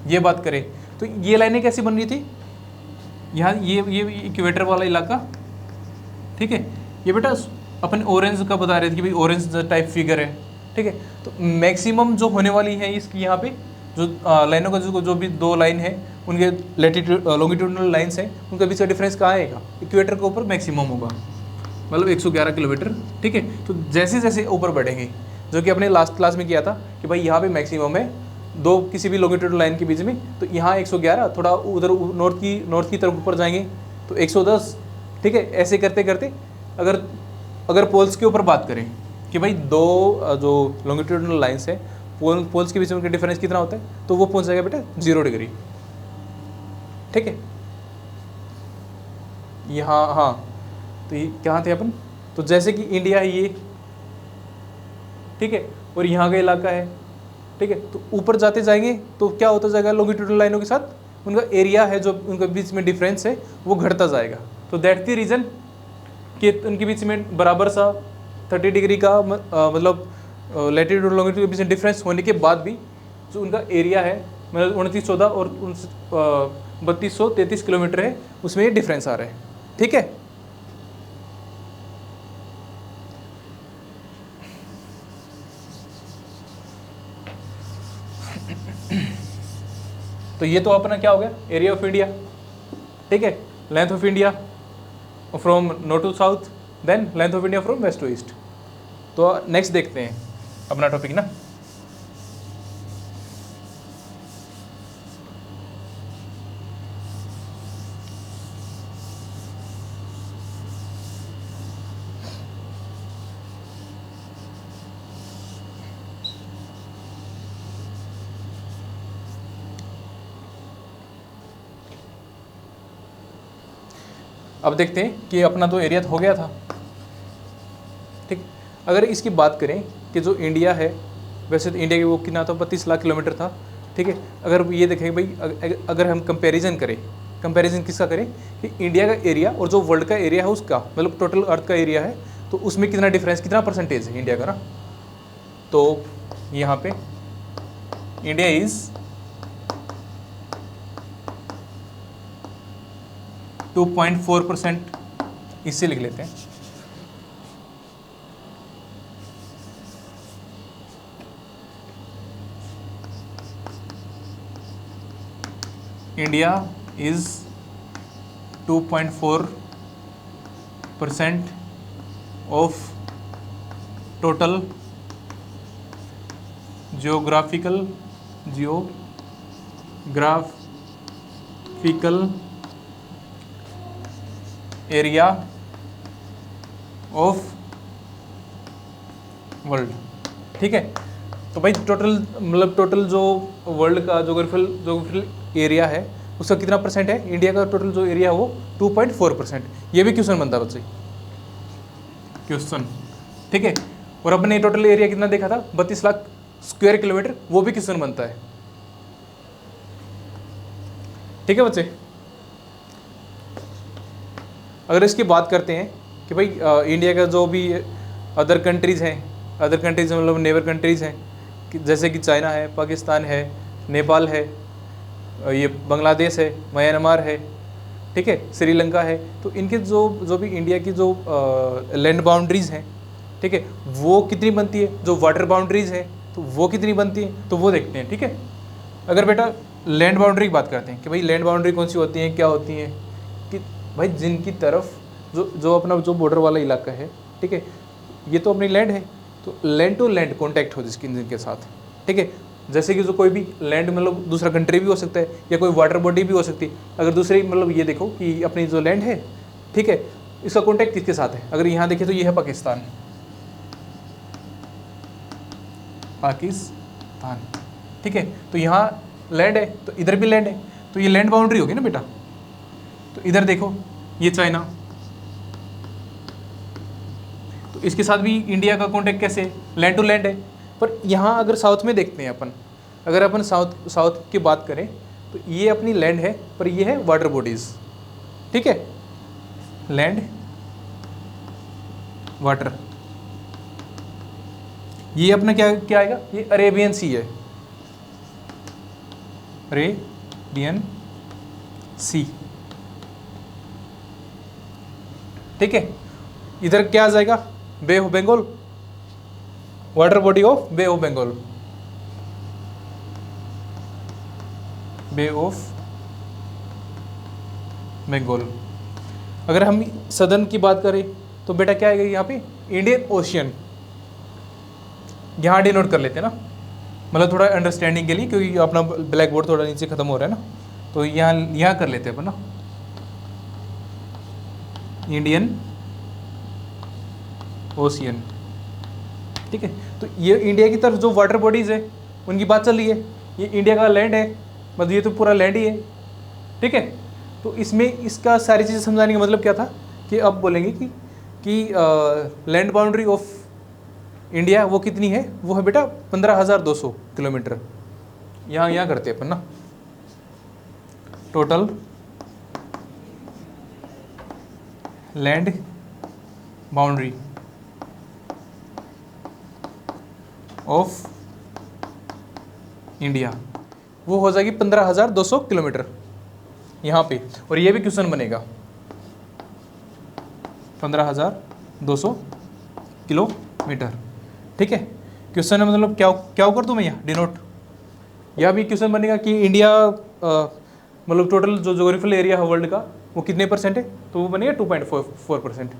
ये बात करें, तो ये लाइनें कैसी बन रही थी, यहाँ ये इक्वेटर वाला इलाका, ठीक है। ये बेटा अपन ऑरेंज का बता रहे थे कि भाई ऑरेंज टाइप फिगर है, ठीक है। तो मैक्सिमम जो होने वाली है इसकी यहाँ पे जो लाइनों का जो भी दो लाइन है उनके लैटिट्यूड लॉन्गिट्यूडनल लाइन्स हैं, उनका बीच का डिफरेंस कहाँ आएगा, इक्वेटर के ऊपर मैक्सिमम होगा, मतलब 111 किलोमीटर, ठीक है। तो जैसे जैसे ऊपर बढ़ेंगे, जो कि अपने लास्ट क्लास में किया था कि भाई यहाँ पे मैक्सिमम है दो किसी भी लॉन्गिट्यूडनल लाइन के बीच में, तो यहाँ 111, थोड़ा उधर नॉर्थ की तरफ ऊपर जाएंगे तो 110, ठीक है। ऐसे करते करते अगर पोल्स के ऊपर बात करें कि भाई दो जो लॉन्गिट्यूडनल लाइन्स है पोल्स के बीच में उनका डिफरेंस कितना होता है, तो वो पहुँच जाएगा बेटा 0 डिग्री, ठीक है। यहाँ हाँ, तो ये कहाँ थे अपन, तो जैसे कि इंडिया है ये, ठीक है, और यहाँ का इलाका है, ठीक है। तो ऊपर जाते जाएंगे तो क्या होता जाएगा, लॉन्गिट्यूडनल लाइनों के साथ उनका एरिया है जो उनके बीच में डिफरेंस है वो घटता जाएगा। तो दैट द रीज़न कि उनके बीच में बराबर सा 30 डिग्री का मतलब लैटिट्यूड और लॉन्गिट्यूड के बीच में डिफरेंस होने के बाद भी जो उनका एरिया है मतलब 2914 और 3233 किलोमीटर है, उसमें ये डिफरेंस आ रहा है, ठीक है। तो ये तो अपना क्या हो गया, एरिया ऑफ इंडिया, ठीक है, length of India from north to south, then length of India from west to east. तो नेक्स्ट देखते हैं अपना टॉपिक ना। अब देखते हैं कि अपना तो एरिया हो गया था, ठीक। अगर इसकी बात करें कि जो इंडिया है, वैसे तो इंडिया की वो कितना था, 32 लाख किलोमीटर था, ठीक है। अगर ये देखें भाई, अगर हम कंपैरिजन करें, कंपैरिजन किसका करें कि इंडिया का एरिया और जो वर्ल्ड का एरिया है उसका, मतलब टोटल अर्थ का एरिया है, तो उसमें कितना डिफरेंस, कितना परसेंटेज है इंडिया का ना। तो यहाँ पे इंडिया इज 2.4%, इससे लिख लेते हैं। India is 2.4% of total geographical area of world, ठीक है। तो भाई टोटल, मतलब टोटल जो वर्ल्ड का जोग्राफिकल एरिया है उसका कितना परसेंट है, इंडिया का टोटल जो एरिया है वो 2.4%। ये भी क्वेश्चन बनता है बच्चे, क्वेश्चन, ठीक है। और अपने टोटल एरिया कितना देखा था, 32 लाख स्क्वायर किलोमीटर, वो भी क्वेश्चन बनता है, ठीक है बच्चे। अगर इसकी बात करते हैं कि भाई इंडिया का जो भी अदर कंट्रीज़ हैं, अदर कंट्रीज़ मतलब नेबर कंट्रीज़ हैं, जैसे कि चाइना है, पाकिस्तान है, नेपाल है, ये बांग्लादेश है, म्यांमार है, ठीक है, श्रीलंका है, तो इनके जो भी इंडिया की जो लैंड बाउंड्रीज़ हैं, ठीक है, वो कितनी बनती है, जो वाटर बाउंड्रीज़ है तो वो कितनी बनती है, तो वो देखते हैं, ठीक है। अगर बेटा लैंड बाउंड्री की बात करते हैं कि भाई लैंड बाउंड्री कौन सी होती है, क्या होती है, कि भाई जिनकी तरफ जो अपना जो बॉर्डर वाला इलाका है, ठीक है, ये तो अपनी लैंड है, तो लैंड टू लैंड कॉन्टैक्ट हो जिनके साथ, ठीक है। जैसे कि जो कोई भी लैंड मतलब दूसरा कंट्री भी हो सकता है या कोई वाटर बॉडी भी हो सकती है। अगर दूसरी मतलब ये देखो कि अपनी जो लैंड है, ठीक है, इसका कॉन्टैक्ट किसके साथ है, अगर यहाँ देखें तो ये है पाकिस्तान, ठीक है, तो यहाँ लैंड है तो इधर भी लैंड है, तो ये लैंड बाउंड्री होगी ना बेटा। तो इधर देखो ये चाइना, तो इसके साथ भी इंडिया का कॉन्टैक्ट कैसे है, लैंड टू लैंड है। पर यहाँ अगर साउथ में देखते हैं अपन, अगर अपन साउथ की बात करें तो ये अपनी लैंड है पर ये है वाटर बॉडीज़, ठीक है, लैंड वाटर, ये अपना क्या आएगा, ये अरेबियन सी है, अरेबियन सी, ठीक है। इधर क्या आ जाएगा, bay of Bengal, water body of bay of Bengal, bay of Bengal. अगर हम सदर्न की बात करें तो बेटा क्या आएगा यहाँ पे, इंडियन ओशियन, यहाँ डिनोट कर लेते हैं ना, मतलब थोड़ा अंडरस्टैंडिंग के लिए, क्योंकि अपना ब्लैक बोर्ड थोड़ा नीचे खत्म हो रहा है ना, तो यहाँ कर लेते हैं अपन ना, इंडियन ओशियन, ठीक है। तो ये इंडिया की तरफ जो वाटर बॉडीज़ है उनकी बात चल रही है, ये इंडिया का लैंड है, मतलब ये तो पूरा लैंड ही है, ठीक है। तो इसमें इसका सारी चीज़ें समझाने का मतलब क्या था कि अब बोलेंगे कि लैंड बाउंड्री ऑफ इंडिया वो कितनी है, वो है बेटा 15,200 किलोमीटर। यहाँ करते हैं अपन ना, total land boundary of India वो हो जाएगी 15,200 किलोमीटर यहाँ पे। और ये भी क्वेश्चन बनेगा 15,200 किलोमीटर, ठीक है। क्वेश्चन है मतलब क्या कर दूँ मैं यहाँ डिनोट, यह भी क्वेश्चन बनेगा कि इंडिया मतलब टोटल जो जोग्राफिकल एरिया है वर्ल्ड का वो कितने परसेंट है, तो वो बनेगा 2.4%।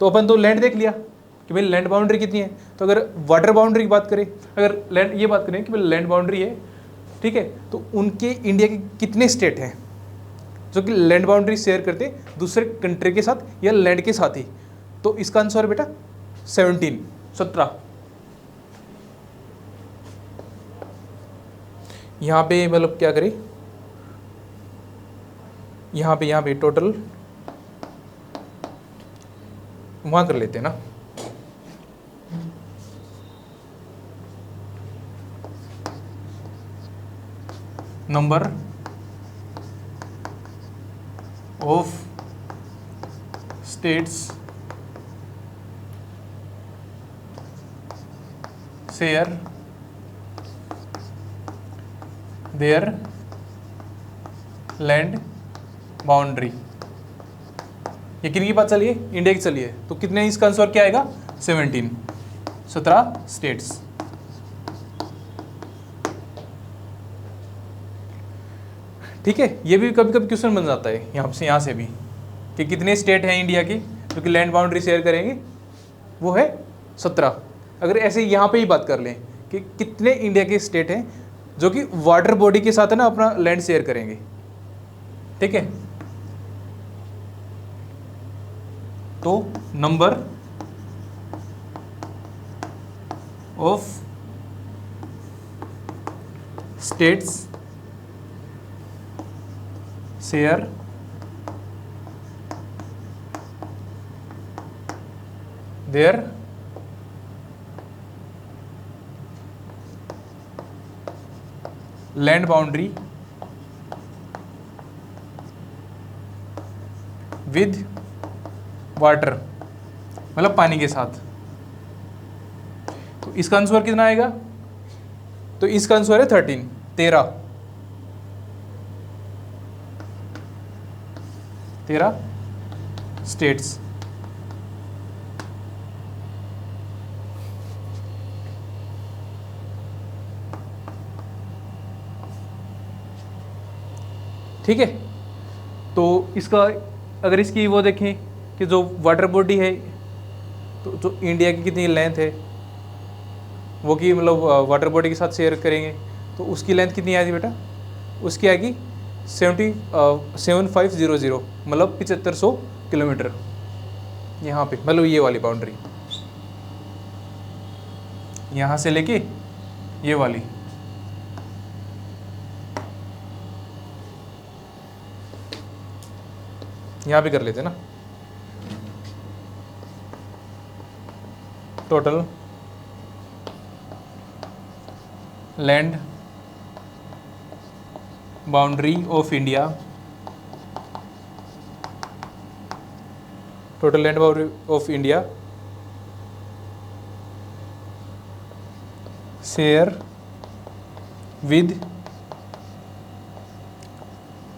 तो अपन तो लैंड देख लिया कि भाई लैंड बाउंड्री कितनी है। तो अगर वाटर बाउंड्री की बात करें, अगर लैंड ये बात करें कि भाई लैंड बाउंड्री है, ठीक है, तो उनके इंडिया के कितने स्टेट हैं जो कि लैंड बाउंड्री शेयर करते दूसरे कंट्री के साथ या लैंड के साथ ही। तो इसका आंसर है बेटा 17। यहाँ पे मतलब क्या करें, यहाँ पे टोटल वहाँ कर लेते हैं ना। Number of states share their land boundary. ये किन की बात चलिए? इंडिया की चलिए। तो कितने इसका आंसर क्या आएगा? 17 स्टेट्स। ठीक है, ये भी कभी कभी क्वेश्चन बन जाता है यहाँ से भी कि कितने स्टेट हैं इंडिया की जो कि लैंड बाउंड्री शेयर करेंगे, वो है 17। अगर ऐसे यहाँ पे ही बात कर लें कि कितने इंडिया के स्टेट हैं जो कि वाटर बॉडी के साथ है ना अपना लैंड शेयर करेंगे, ठीक है, तो number of states share their land boundary with water, मतलब पानी के साथ। तो इसका आंसर कितना आएगा? तो इसका आंसर है 13 स्टेट्स। ठीक है, तो इसका अगर इसकी वो देखें कि जो वाटर बॉडी है, तो जो इंडिया की कितनी लेंथ है वो की मतलब वाटर बॉडी के साथ शेयर करेंगे, तो उसकी लेंथ कितनी आएगी बेटा? उसकी आएगी 7500, मतलब 7500 किलोमीटर। यहाँ पे मतलब ये वाली बाउंड्री, यहाँ से लेके ये वाली, यहाँ पे कर लेते हैं ना। Total land boundary of India, total land boundary of India share with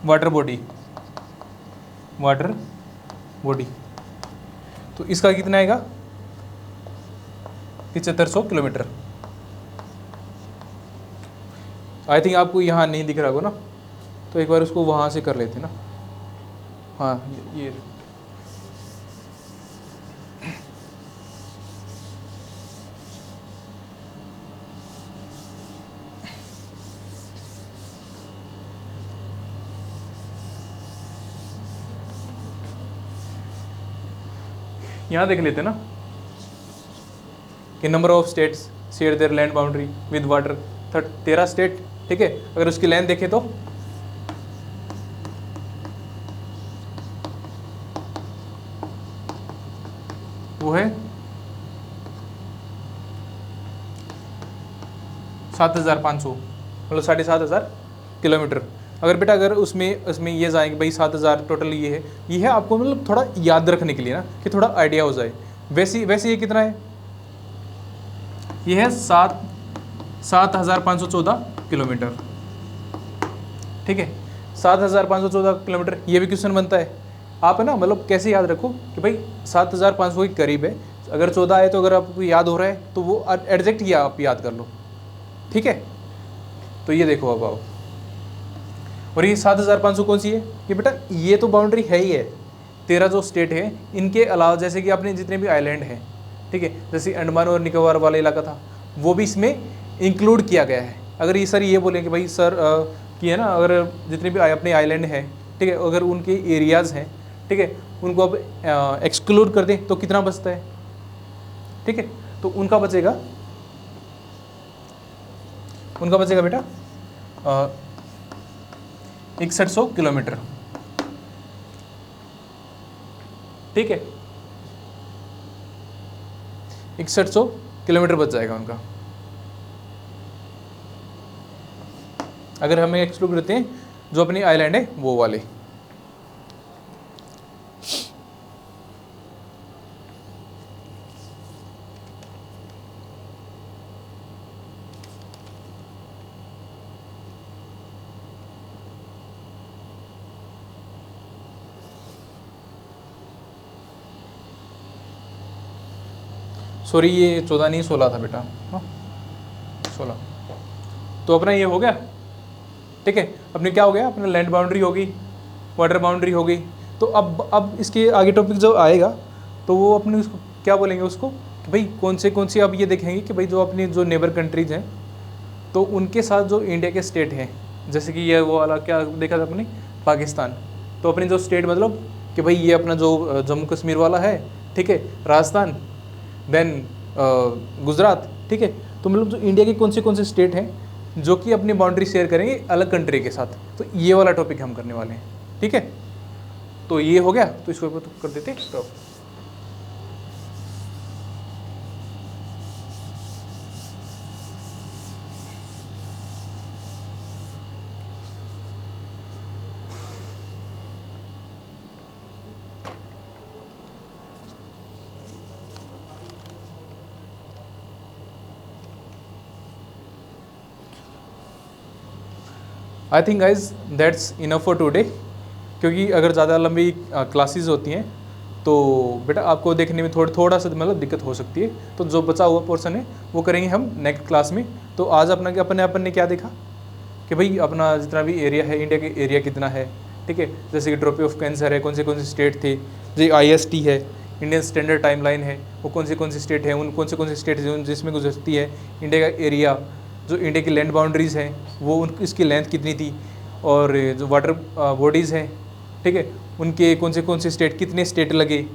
water body, तो इसका कितना आएगा? 7500 किलोमीटर। आई थिंक आपको यहाँ नहीं दिख रहा होगा ना, तो एक बार उसको वहाँ से कर लेते ना। हाँ, ये यहाँ देख लेते ना कि number of states share their land boundary with water, 13 state, ठीक है। अगर उसकी लेंथ देखें तो वो है 7500, मतलब 7500 किलोमीटर। अगर बेटा अगर उसमें ये जाएंगे भाई 7000 टोटल ये है आपको मतलब थोड़ा याद रखने के लिए ना, कि थोड़ा आइडिया हो जाए। वैसे ये कितना है? ये है 7514 किलोमीटर, ठीक है, 7514 किलोमीटर। ये भी क्वेश्चन बनता है, आप है ना मतलब कैसे याद रखो कि भाई 7500 के करीब है। अगर 14 है तो अगर आपको याद हो रहा है तो वो एडजेक्ट किया आप याद कर लो, ठीक है। तो ये देखो अब आओ, और ये 7500 कौन सी है? ये बेटा ये तो बाउंड्री है ही है, 13 जो स्टेट है इनके अलावा, जैसे कि अपने जितने भी आइलैंड हैं, ठीक है, जैसे अंडमान और निकोबार वाला इलाका था वो भी इसमें इंक्लूड किया गया है। अगर ये सर ये बोले कि भाई सर कि है ना, अगर जितने भी अपने आइलैंड हैं, ठीक है, अगर उनके एरियाज़ हैं, ठीक है, उनको अब एक्सक्लूड कर दें तो कितना बचता है? ठीक है, तो उनका बचेगा बेटा 6100 किलोमीटर, ठीक है। 6100 किलोमीटर बच जाएगा उनका। अगर हमें एक्सक्लूड करते हैं जो अपनी आइलैंड है वो वाले। सॉरी ये 14 नहीं 16 था बेटा, हाँ 16। तो अपना ये हो गया, ठीक है। अपनी क्या हो गया, अपना लैंड बाउंड्री होगी, वाटर बाउंड्री होगी। तो अब इसके आगे टॉपिक जो आएगा तो वो अपने उसको क्या बोलेंगे उसको कि भाई कौन सी अब ये देखेंगे कि भाई जो अपनी जो नेबर कंट्रीज हैं तो उनके साथ जो इंडिया के स्टेट हैं, जैसे कि ये वो वाला क्या देखा था अपने पाकिस्तान, तो अपनी जो स्टेट मतलब कि भाई ये अपना जो जम्मू कश्मीर वाला है, ठीक है, राजस्थान, देन गुजरात, ठीक है। तो मतलब जो इंडिया के कौन से स्टेट हैं जो कि अपनी बाउंड्री शेयर करेंगे अलग कंट्री के साथ, तो ये वाला टॉपिक हम करने वाले हैं, ठीक है। तो ये हो गया, तो इसको तो कर देते तो I think guys that's enough for today, क्योंकि अगर ज़्यादा लंबी क्लासेस होती हैं तो बेटा आपको देखने में थोड़ा सा मतलब दिक्कत हो सकती है। तो जो बचा हुआ पोर्शन है वो करेंगे हम नेक्स्ट क्लास में। तो आज अपन ने क्या देखा कि भाई अपना जितना भी एरिया है, इंडिया के एरिया कितना है, ठीक है। जैसे कि ट्रॉपी ऑफ कैंसर है, कौन से स्टेट थे, जो IST है, इंडियन स्टैंडर्ड टाइमलाइन है, वो कौन से स्टेट हैं, उन कौन से स्टेट हैं जिसमें गुजरती है इंडिया का एरिया, जो इंडिया की लैंड बाउंड्रीज़ हैं वो इसकी लेंथ कितनी थी, और जो वाटर बॉडीज़ हैं, ठीक है, उनके कौन से स्टेट, कितने स्टेट लगे,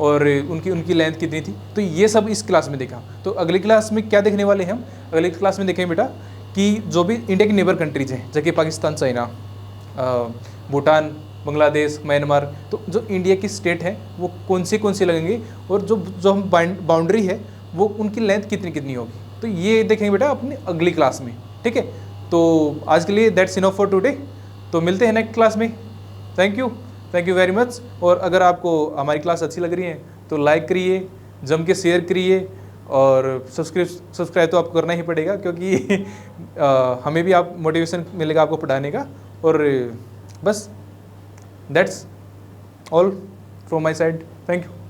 और उनकी लेंथ कितनी थी। तो ये सब इस क्लास में देखा। तो अगली क्लास में क्या देखने वाले हैं हम, अगली क्लास में देखें बेटा कि जो भी इंडिया की नेबर कंट्रीज़ हैं, जैसे पाकिस्तान, चाइना, भूटान, बांग्लादेश, म्यांमार, तो जो इंडिया की स्टेट है वो कौन सी लगेंगे, और जो हम बाउंड्री है वो उनकी लेंथ कितनी होगी। तो ये देखेंगे बेटा अपनी अगली क्लास में, ठीक है। तो आज के लिए दैट्स इनफ फॉर टुडे। तो मिलते हैं नेक्स्ट क्लास में। Thank you very much. और अगर आपको हमारी क्लास अच्छी लग रही है तो लाइक करिए, जम के शेयर करिए, और सब्सक्राइब तो आपको करना ही पड़ेगा, क्योंकि हमें भी आप मोटिवेशन मिलेगा आपको पढ़ाने का। और बस that's all from my side. Thank you.